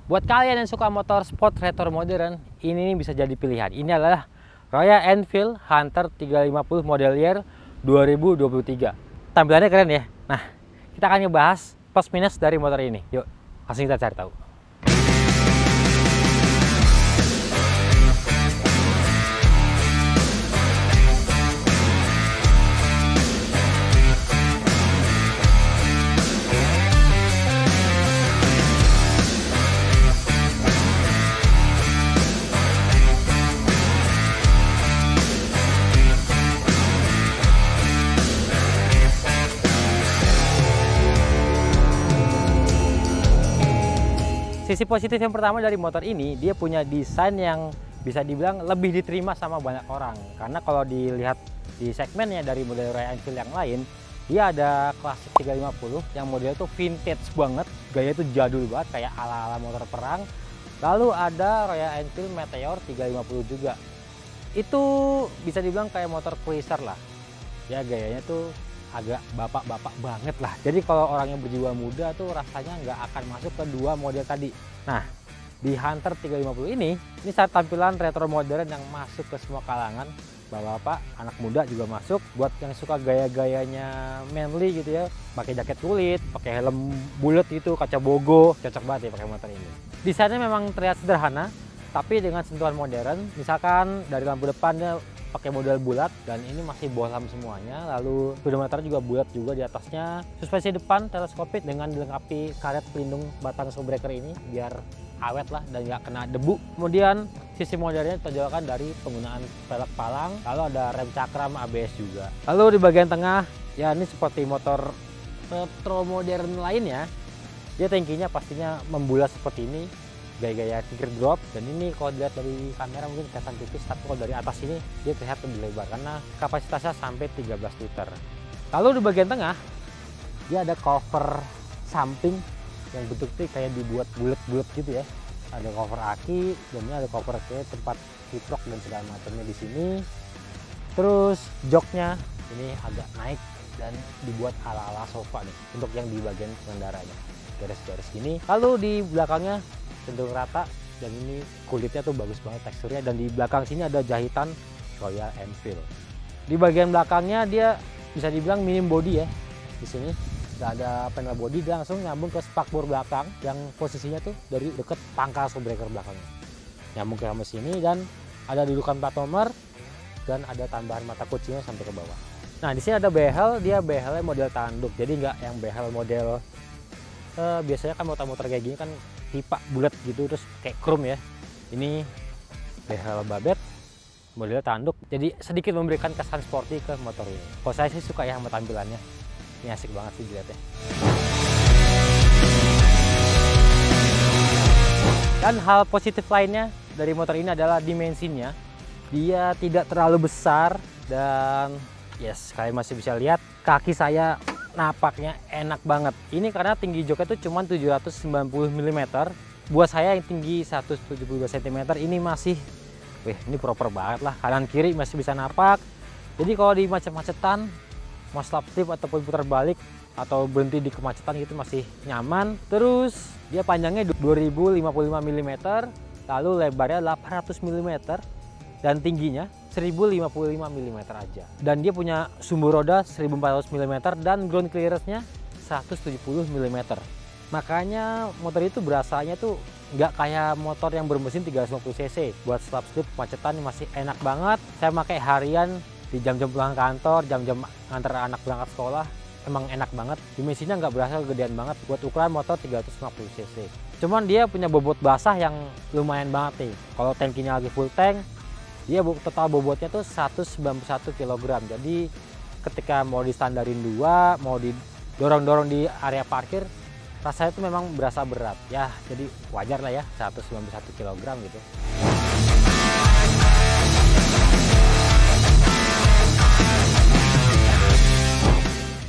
Buat kalian yang suka motor sport retro modern, ini bisa jadi pilihan. Ini adalah Royal Enfield Hunter 350 model year 2023. Tampilannya keren ya. Nah, kita akan ngebahas plus minus dari motor ini. Yuk, langsung kita cari tahu. Sisi positif yang pertama dari motor ini, dia punya desain yang bisa dibilang lebih diterima sama banyak orang. Karena kalau dilihat di segmennya dari model Royal Enfield yang lain, dia ada klasik 350 yang modelnya tuh vintage banget, gaya itu jadul banget kayak ala-ala motor perang. Lalu ada Royal Enfield Meteor 350 juga. Itu bisa dibilang kayak motor cruiser lah. Ya gayanya tuh agak bapak-bapak banget lah. Jadi kalau orang yang berjiwa muda tuh rasanya nggak akan masuk ke dua model tadi. Nah, di Hunter 350 ini saat tampilan retro modern yang masuk ke semua kalangan. Bapak-bapak, anak muda juga masuk. Buat yang suka gaya-gayanya manly gitu ya, pakai jaket kulit, pakai helm bulat itu, kaca bogo, cocok banget ya pakai motor ini. Desainnya memang terlihat sederhana, tapi dengan sentuhan modern. Misalkan dari lampu depannya pakai model bulat dan ini masih bohlam semuanya. Lalu speedometer juga bulat juga di atasnya. Suspensi depan teleskopik dengan dilengkapi karet pelindung batang shockbreaker ini biar awet lah dan nggak kena debu. Kemudian sisi modernnya ditonjolkan dari penggunaan velg palang. Lalu ada rem cakram ABS juga. Lalu di bagian tengah ya ini seperti motor retro modern lainnya. Dia tangkinya pastinya membulat seperti ini, gaya-gaya teardrop, dan ini kalau dilihat dari kamera mungkin kelihatan tipis, tapi kalau dari atas ini dia terlihat lebih lebar karena kapasitasnya sampai 13 liter. Lalu di bagian tengah dia ada cover samping yang bentuknya kayak dibuat bulat-bulat gitu ya. Ada cover aki dan ini ada cover kayak tempat kiprok dan segala macamnya di sini. Terus joknya ini agak naik dan dibuat ala-ala sofa nih untuk yang di bagian pengendaranya, garis-garis gini. Lalu di belakangnya cenderung rata dan ini kulitnya tuh bagus banget teksturnya, dan di belakang sini ada jahitan Royal Enfield. Di bagian belakangnya dia bisa dibilang minim body ya. Di sini nggak ada panel body, dia langsung nyambung ke spakbor belakang yang posisinya tuh dari deket pangkal shockbreaker belakangnya. Nyambung ke sama sini dan ada dudukan plat nomor dan ada tambahan mata kuncinya sampai ke bawah. Nah, di sini ada behel, dia behelnya model tanduk. Jadi nggak yang behel model biasanya kan motor-motor kayak gini kan pipa bulat gitu terus kayak chrome ya. Ini behel babet model tanduk, jadi sedikit memberikan kesan sporty ke motor ini. Kalau saya sih suka ya sama tampilannya, ini asik banget sih dilihatnya. Dan hal positif lainnya dari motor ini adalah dimensinya. Dia tidak terlalu besar dan yes, kalian masih bisa lihat kaki saya napaknya enak banget. Ini karena tinggi joknya itu cuma 790 mm. Buat saya yang tinggi 172 cm ini masih, ini proper banget lah. Kanan kiri masih bisa napak. Jadi kalau di macet-macetan, mau slap step ataupun putar balik atau berhenti di kemacetan gitu masih nyaman. Terus dia panjangnya 2055 mm, lalu lebarnya 800 mm dan tingginya 1055 mm aja. Dan dia punya sumbu roda 1400 mm dan ground clearance-nya 170 mm. Makanya motor itu berasanya tuh nggak kayak motor yang bermesin 350 cc. Buat slap step macetan masih enak banget. Saya pakai harian di jam-jam pulang kantor, jam-jam nganter anak berangkat sekolah, emang enak banget. Dimensinya nggak berasa gedean banget buat ukuran motor 350 cc. Cuman dia punya bobot basah yang lumayan banget nih. Kalau tankinya lagi full tank, dia total bobotnya tuh 191 kg. Jadi ketika mau distandarin 2, mau didorong-dorong di area parkir, rasanya tuh memang berasa berat. Ya, jadi wajar lah ya 191 kg gitu.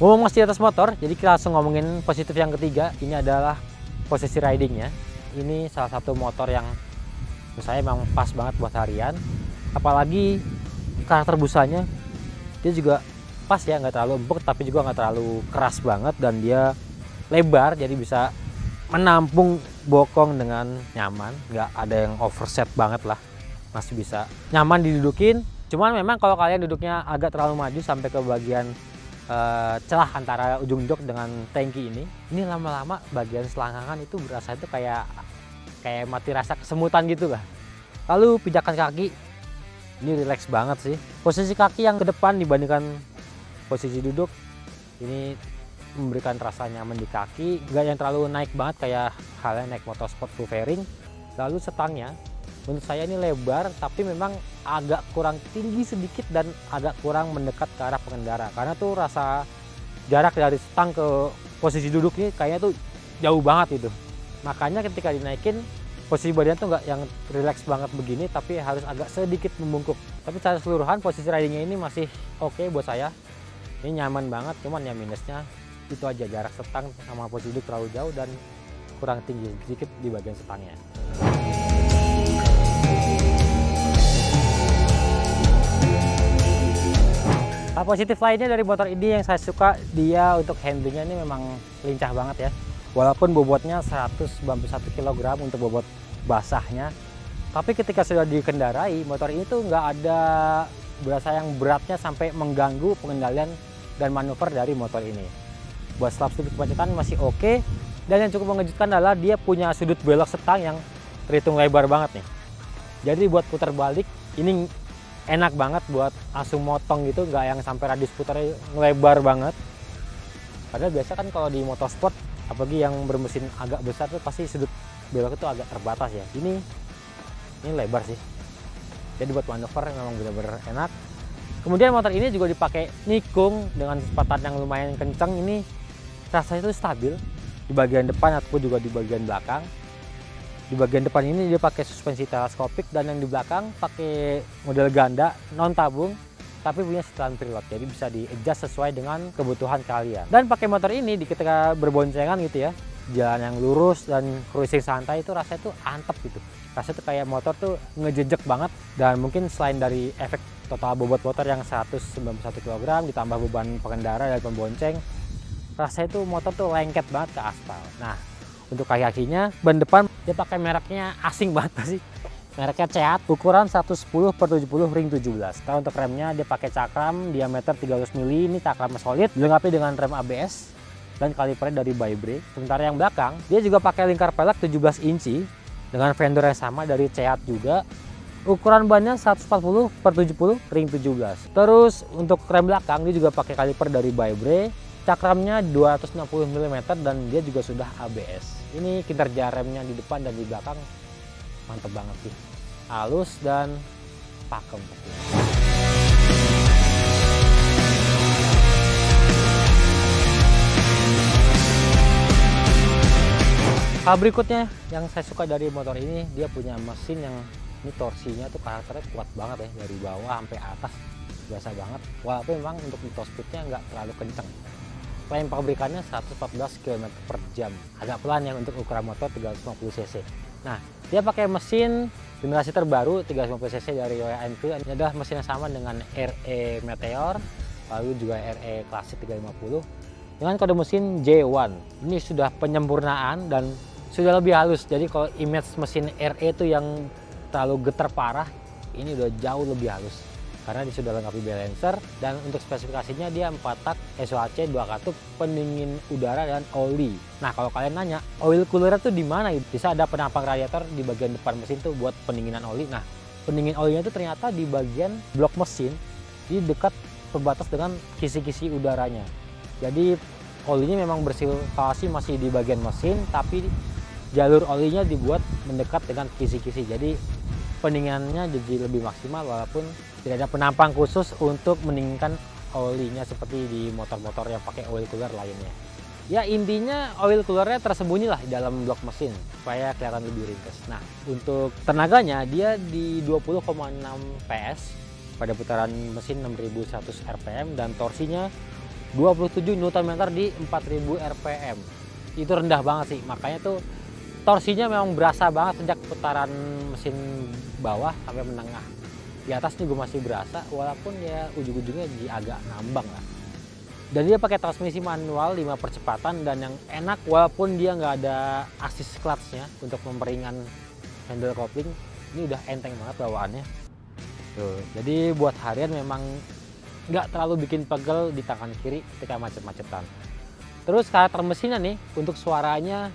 Ngomong masih di atas motor, jadi kita langsung ngomongin positif yang ketiga. Ini adalah posisi ridingnya. Ini salah satu motor yang menurut saya memang pas banget buat harian. Apalagi karakter busanya, dia juga pas ya, nggak terlalu empuk tapi juga nggak terlalu keras banget, dan dia lebar jadi bisa menampung bokong dengan nyaman, nggak ada yang overset banget lah, masih bisa nyaman didudukin. Cuman memang kalau kalian duduknya agak terlalu maju sampai ke bagian celah antara ujung jok dengan tangki ini lama-lama bagian selangkangan itu berasa itu kayak mati rasa kesemutan gitu lah. Lalu pijakan kaki ini rileks banget sih. Posisi kaki yang ke depan dibandingkan posisi duduk ini memberikan rasa nyaman di kaki, nggak yang terlalu naik banget kayak halnya naik motorsport full fairing. Lalu setangnya menurut saya ini lebar, tapi memang agak kurang tinggi sedikit dan agak kurang mendekat ke arah pengendara. Karena tuh rasa jarak dari stang ke posisi duduk ini kayaknya tuh jauh banget itu. Makanya ketika dinaikin, posisi badan tuh nggak yang relax banget begini, tapi harus agak sedikit membungkuk. Tapi secara keseluruhan posisi ridingnya ini masih oke buat saya. Ini nyaman banget, cuman ya minusnya itu aja, jarak stang sama posisi duduk terlalu jauh dan kurang tinggi sedikit di bagian stangnya. Hal positif lainnya dari motor ini yang saya suka, dia untuk handlingnya ini memang lincah banget ya. Walaupun bobotnya 191 kg untuk bobot basahnya, tapi ketika sudah dikendarai, motor ini tuh nggak ada berasa yang beratnya sampai mengganggu pengendalian dan manuver dari motor ini. Buat slapstick kemacetan masih oke, dan yang cukup mengejutkan adalah dia punya sudut belok setang yang terhitung lebar banget nih. Jadi buat putar balik ini enak banget buat langsung motong gitu, nggak yang sampai radius putarnya ngelebar banget. Padahal biasa kan kalau di motorsport, apalagi yang bermesin agak besar tuh pasti sudut belok itu agak terbatas ya. Ini lebar sih. Jadi buat manuver memang benar-benar enak. Kemudian motor ini juga dipakai nikung dengan kecepatan yang lumayan kencang. Ini rasanya itu stabil di bagian depan ataupun juga di bagian belakang. Di bagian depan ini dia pakai suspensi teleskopik, dan yang di belakang pakai model ganda non tabung tapi punya setelan preload, jadi bisa di-adjust sesuai dengan kebutuhan kalian. Dan pakai motor ini ketika berboncengan gitu ya, jalan yang lurus dan cruising santai itu rasanya tuh antep gitu. Rasanya tuh kayak motor tuh ngejejek banget. Dan mungkin selain dari efek total bobot motor yang 191 kg ditambah beban pengendara dan pembonceng, rasanya tuh motor tuh lengket banget ke aspal. Nah, untuk kaki-kakinya, ban depan dia pakai mereknya asing banget sih. Mereknya Ceat, ukuran 110/70 ring 17. Kalau untuk remnya dia pakai cakram diameter 300 mili, ini cakram solid, dilengkapi dengan rem ABS dan kalipernya dari By-Brake. Sementara yang belakang, dia juga pakai lingkar pelek 17 inci dengan fender yang sama dari Ceat juga. Ukuran bannya 140/70 ring 17. Terus untuk rem belakang dia juga pakai kaliper dari By-Brake. Cakramnya 260 mm dan dia juga sudah ABS. Ini kinerja remnya di depan dan di belakang mantep banget sih. Halus dan pakem. Hal berikutnya yang saya suka dari motor ini, dia punya mesin yang ini torsinya tuh karakternya kuat banget ya, dari bawah sampai atas biasa banget. Walaupun memang untuk top speednya nggak terlalu kenceng. Klaim pabrikannya 114 km/jam, agak pelan ya untuk ukuran motor 350 cc. Nah, dia pakai mesin generasi terbaru 350 cc dari Royal Enfield. Ini adalah mesin yang sama dengan RE Meteor, lalu juga RE Classic 350 dengan kode mesin J1. Ini sudah penyempurnaan dan sudah lebih halus. Jadi kalau image mesin RE itu yang terlalu getar parah, ini udah jauh lebih halus. Karena dia sudah lengkapi balancer, dan untuk spesifikasinya dia 4 tak SOHC 2 katup, pendingin udara dan oli. Nah, kalau kalian nanya oil cooler itu di mana? Bisa ada penampang radiator di bagian depan mesin tuh buat pendinginan oli. Nah, pendingin olinya itu ternyata di bagian blok mesin, di dekat pembatas dengan kisi-kisi udaranya. Jadi olinya memang bersirkulasi masih di bagian mesin, tapi jalur olinya dibuat mendekat dengan kisi-kisi. Jadi pendinginannya jadi lebih maksimal, walaupun tidak ada penampang khusus untuk mendinginkan olinya seperti di motor-motor yang pakai oil cooler lainnya. Ya intinya oil coolernya tersembunyi lah di dalam blok mesin supaya kelihatan lebih ringkas. Nah, untuk tenaganya dia di 20,6 PS pada putaran mesin 6100 rpm dan torsinya 27 Nm di 4000 rpm. Itu rendah banget sih, makanya tuh torsinya memang berasa banget sejak putaran mesin bawah sampai menengah. Di atas juga masih berasa, walaupun ya ujung-ujungnya agak ngambang lah. Dan dia pakai transmisi manual 5 percepatan, dan yang enak walaupun dia nggak ada assist clutch-nya untuk memperingan handle kopling, ini udah enteng banget bawaannya. Tuh, jadi buat harian memang nggak terlalu bikin pegel di tangan kiri ketika macet-macetan. Terus karakter mesinnya nih, untuk suaranya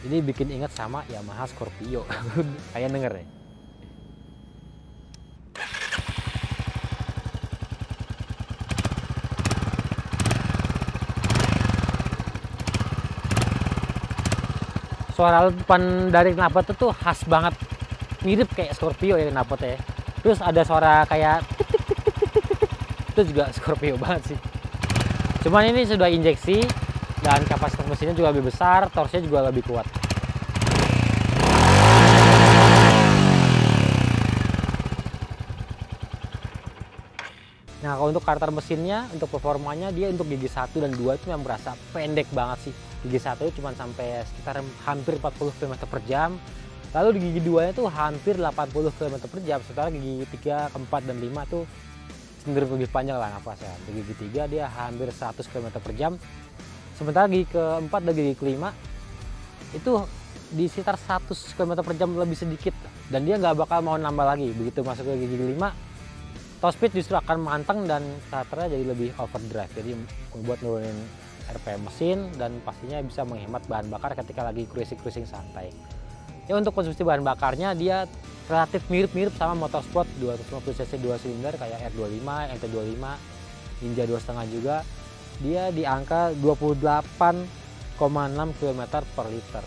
ini bikin inget sama Yamaha Scorpio. Kayak denger ya. Suara depan dari knalpot itu khas banget, mirip kayak Scorpio ya knalpotnya ya. Terus ada suara kayak tik tik tik tik tik tik tik. Itu juga Scorpio banget sih. Cuman ini sudah injeksi dan kapasitas mesinnya juga lebih besar, torsinya juga lebih kuat. Nah, kalau untuk karakter mesinnya, untuk performanya, dia untuk gigi 1 dan 2 itu memang berasa pendek banget sih. Gigi 1 cuma sampai sekitar hampir 40 km per jam. Lalu di gigi 2-nya tuh hampir 80 km per jam. Sementara gigi 3, 4, dan 5 tuh cenderung lebih panjang lah nafasnya. Di gigi 3 dia hampir 100 km per jam. Sementara gigi ke-4 dan gigi ke-5 itu di sekitar 100 km per jam lebih sedikit. Dan dia nggak bakal mau nambah lagi. Begitu masuk ke gigi 5, top speed justru akan manteng dan starternya jadi lebih overdrive, jadi membuat nurunin RPM mesin dan pastinya bisa menghemat bahan bakar ketika lagi cruising santai. Ya, untuk konsumsi bahan bakarnya dia relatif mirip-mirip sama motorsport 250 cc 2 silinder kayak R25, MT25, Ninja 2.5 juga. Dia di angka 28,6 km per liter.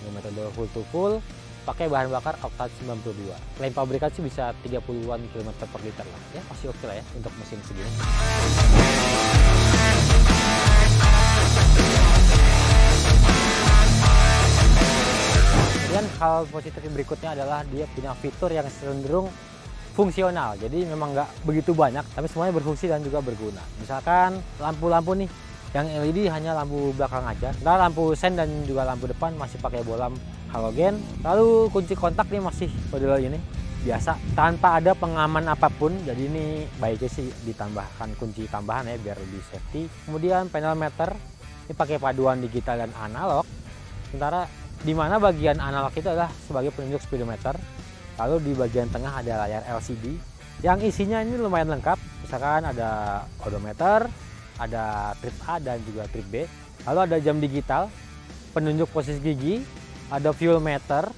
Ini metode full to full, pakai bahan bakar Octane 92. Klaim pabrikan sih bisa 30-an km per liter lah. Ya masih oke lah ya untuk mesin segini. Kemudian hal positif berikutnya adalah dia punya fitur yang cenderung fungsional. Jadi memang nggak begitu banyak, tapi semuanya berfungsi dan juga berguna. Misalkan lampu-lampu nih, yang LED hanya lampu belakang aja. Nah, lampu sen dan juga lampu depan masih pakai bolam halogen. Lalu kunci kontak nih masih model ini biasa tanpa ada pengaman apapun, jadi ini baiknya sih ditambahkan kunci tambahan ya biar lebih safety. Kemudian panel meter ini pakai paduan digital dan analog, sementara di mana bagian analog itu adalah sebagai penunjuk speedometer. Lalu di bagian tengah ada layar LCD yang isinya ini lumayan lengkap, misalkan ada odometer, ada trip A dan juga trip B. Lalu ada jam digital, penunjuk posisi gigi, ada fuel meter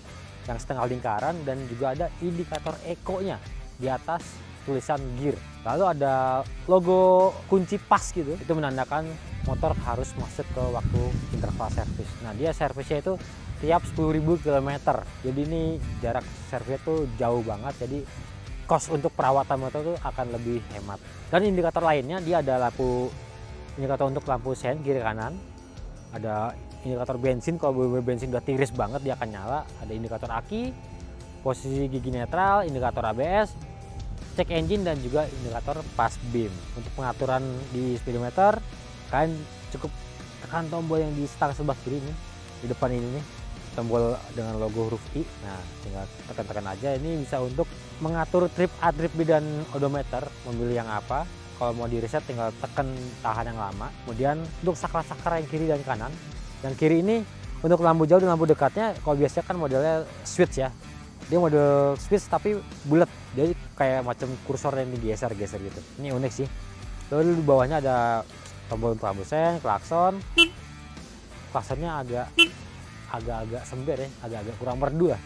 yang setengah lingkaran, dan juga ada indikator eco-nya di atas tulisan gear. Lalu ada logo kunci pas gitu, itu menandakan motor harus masuk ke waktu interval servis. Nah, dia servisnya itu tiap 10.000 km. Jadi ini jarak servisnya tuh jauh banget, jadi cost untuk perawatan motor tuh akan lebih hemat. Dan indikator lainnya dia ada indikator untuk lampu sen kiri kanan, ada indikator bensin, kalau bensin udah tiris banget dia akan nyala, ada indikator aki, posisi gigi netral, indikator ABS, cek engine, dan juga indikator pass beam. Untuk pengaturan di speedometer, kalian cukup tekan tombol yang di stang sebelah kiri nih, di depan ini nih, tombol dengan logo huruf I. Nah, tinggal tekan-tekan aja. Ini bisa untuk mengatur trip A, trip B, dan odometer, memilih yang apa. Kalau mau di reset tinggal tekan tahan yang lama. Kemudian untuk saklar-saklar yang kiri dan kanan, yang kiri ini untuk lampu jauh dan lampu dekatnya, kalau biasanya kan modelnya switch ya, dia model switch tapi bulat, jadi kayak macam kursor yang digeser-geser gitu. Ini unik sih. Lalu di bawahnya ada tombol untuk lampu sen, klakson. Klaksonnya agak-agak sember ya, agak-agak kurang merdu lah.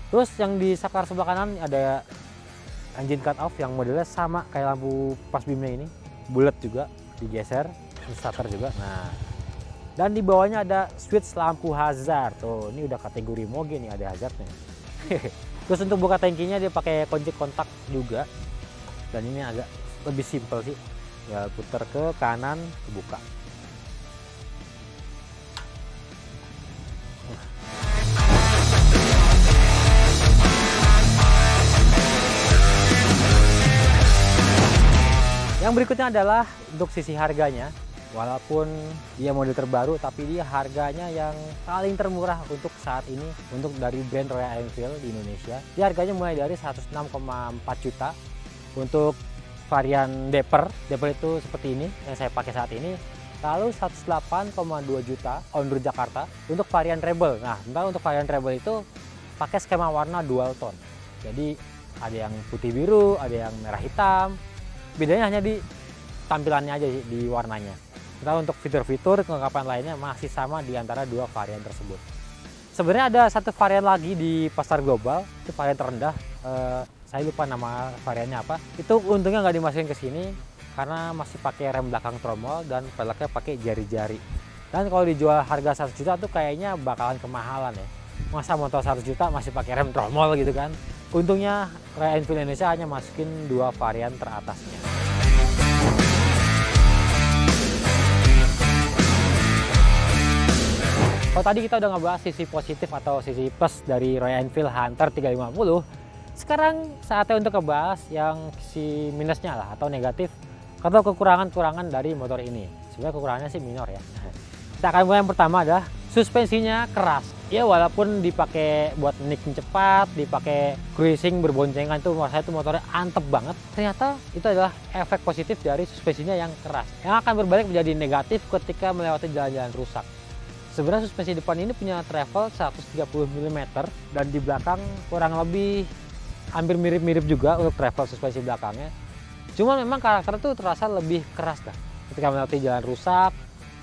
Terus yang di saklar sebelah kanan ada engine cut off yang modelnya sama kayak lampu pas beamnya ini, bulat juga, digeser, starter juga. Nah, dan di bawahnya ada switch lampu hazard. Tuh, ini udah kategori moge nih, ada hazardnya. Terus untuk buka tangkinya dia pakai kunci kontak juga, dan ini agak lebih simpel sih, ya putar ke kanan, kebuka. Yang berikutnya adalah untuk sisi harganya. Walaupun dia model terbaru, tapi dia harganya yang paling termurah untuk saat ini untuk dari brand Royal Enfield di Indonesia. Dia harganya mulai dari 106,4 juta untuk varian Dapper itu seperti ini yang saya pakai saat ini. Lalu 108,2 juta on road Jakarta untuk varian Rebel. Nah, sementara untuk varian Rebel itu pakai skema warna dual tone. Jadi ada yang putih biru, ada yang merah hitam. Bedanya hanya di tampilannya aja sih, di warnanya. Sementara untuk fitur-fitur kelengkapan lainnya masih sama di antara dua varian tersebut. Sebenarnya ada satu varian lagi di pasar global, itu varian terendah. Saya lupa nama variannya apa. Itu untungnya nggak dimasukin ke sini karena masih pakai rem belakang tromol dan peleknya pakai jari-jari. Dan kalau dijual harga 100 juta tuh kayaknya bakalan kemahalan ya. Masa motor 100 juta masih pakai rem tromol gitu kan. Untungnya Royal Enfield Indonesia hanya masukin dua varian teratasnya. Kalau tadi kita udah ngebahas sisi positif atau sisi plus dari Royal Enfield Hunter 350, sekarang saatnya untuk ngebahas yang sisi minusnya lah atau negatif atau kekurangan-kekurangan dari motor ini. Sebenarnya kekurangannya sih minor ya. Kita akan mulai yang pertama adalah suspensinya keras. Ya walaupun dipakai buat nicking cepat, dipakai cruising berboncengan tuh saya tuh motornya antep banget. Ternyata itu adalah efek positif dari suspensinya yang keras. Yang akan berbalik menjadi negatif ketika melewati jalan-jalan rusak. Sebenarnya suspensi depan ini punya travel 130 mm dan di belakang kurang lebih hampir mirip-mirip juga untuk travel suspensi belakangnya. Cuma memang karakter itu terasa lebih keras dah. Ketika melewati jalan rusak,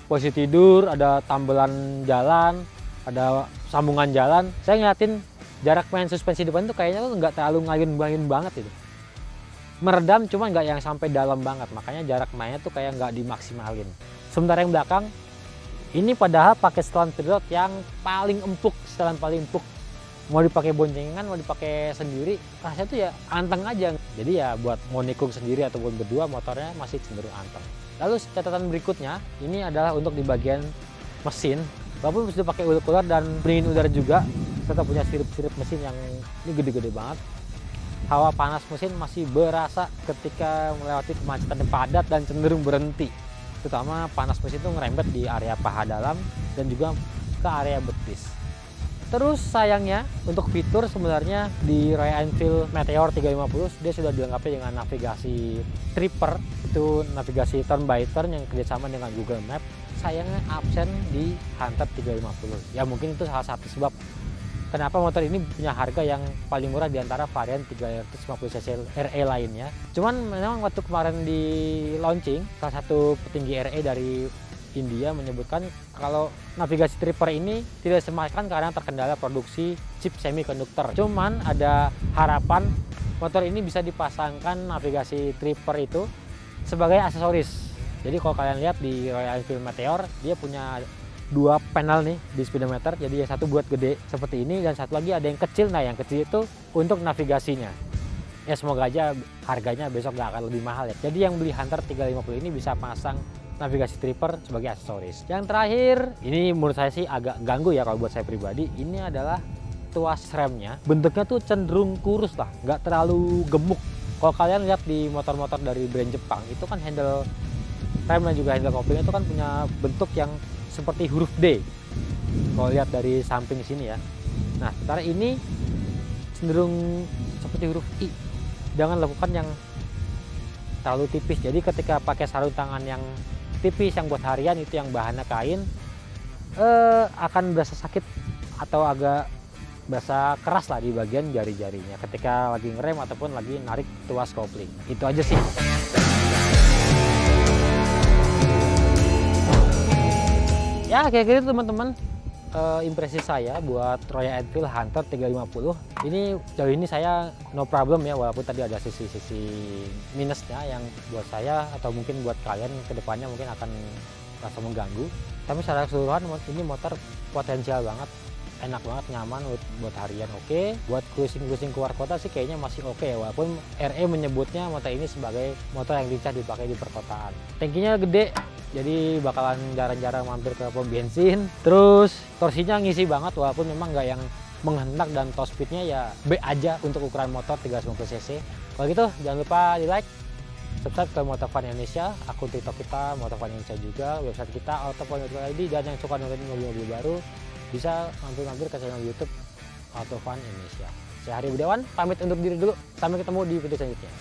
posisi tidur, ada tambelan jalan, ada sambungan jalan. Saya ngeliatin jarak main suspensi depan itu kayaknya tuh nggak terlalu ngayun-ngayun banget itu. Meredam cuma nggak yang sampai dalam banget. Makanya jarak mainnya tuh kayak nggak dimaksimalin. Sementara yang belakang, ini padahal pakai setelan pedot yang paling empuk, setelan paling empuk. Mau dipakai boncengan, mau dipakai sendiri, rasanya tuh ya anteng aja. Jadi ya buat mau nikung sendiri ataupun berdua motornya masih cenderung anteng. Lalu catatan berikutnya, ini adalah untuk di bagian mesin. Walaupun sudah pakai oil cooler dan pendingin udara juga, serta punya sirip-sirip mesin yang ini gede-gede banget. Hawa panas mesin masih berasa ketika melewati kemacetan yang padat dan cenderung berhenti. Terutama panas mesin itu ngerembet di area paha dalam dan juga ke area betis. Terus sayangnya untuk fitur sebenarnya di Royal Enfield Meteor 350 dia sudah dilengkapi dengan navigasi Tripper, itu navigasi turn by turn yang kerjasama dengan Google Map. Sayangnya absen di Hunter 350. Ya mungkin itu salah satu sebab kenapa motor ini punya harga yang paling murah di antara varian 350cc RE lainnya. Cuman memang waktu kemarin di launching, salah satu petinggi RE dari India menyebutkan kalau navigasi Tripper ini tidak semakan karena terkendala produksi chip semikonduktor. Cuman ada harapan motor ini bisa dipasangkan navigasi Tripper itu sebagai aksesoris. Jadi kalau kalian lihat di Royal Enfield Meteor, dia punya dua panel nih di speedometer. Jadi yang satu buat gede seperti ini dan satu lagi ada yang kecil. Nah yang kecil itu untuk navigasinya. Ya semoga aja harganya besok nggak akan lebih mahal ya. Jadi yang beli Hunter 350 ini bisa pasang navigasi Tripper sebagai aksesoris. Yang terakhir, ini menurut saya sih agak ganggu ya kalau buat saya pribadi. Ini adalah tuas remnya. Bentuknya tuh cenderung kurus lah, nggak terlalu gemuk. Kalau kalian lihat di motor-motor dari brand Jepang, itu kan handle rem dan juga handle kopling itu kan punya bentuk yang seperti huruf D. Kalau lihat dari samping sini ya. Nah, sementara ini cenderung seperti huruf I. Jangan lakukan yang terlalu tipis. Jadi ketika pakai sarung tangan yang tipis yang buat harian itu yang bahannya kain akan berasa sakit atau agak berasa keras lah di bagian jari-jarinya ketika lagi ngerem ataupun lagi narik tuas kopling. Itu aja sih. Ya kayak gitu teman-teman, impresi saya buat Royal Enfield Hunter 350. Ini jauh ini saya no problem ya, walaupun tadi ada sisi-sisi minusnya yang buat saya atau mungkin buat kalian kedepannya mungkin akan rasa mengganggu. Tapi secara keseluruhan ini motor potensial banget, enak banget, nyaman buat harian oke. Buat cruising keluar kota sih kayaknya masih oke ya, walaupun RE menyebutnya motor ini sebagai motor yang lincah dipakai di perkotaan. Tankinya gede, jadi bakalan jarang-jarang mampir ke pom bensin. Terus torsinya ngisi banget walaupun memang nggak yang menghentak dan top speednya ya B aja untuk ukuran motor 350cc. Kalau gitu jangan lupa di like, subscribe ke Motovun Indonesia, akun TikTok kita Motovun Indonesia juga, website kita autofun.id, dan yang suka nonton mobil-mobil baru bisa mampir-mampir ke channel YouTube Motovun Indonesia. Saya Hari Budiawan pamit untuk diri dulu, sampai ketemu di video selanjutnya.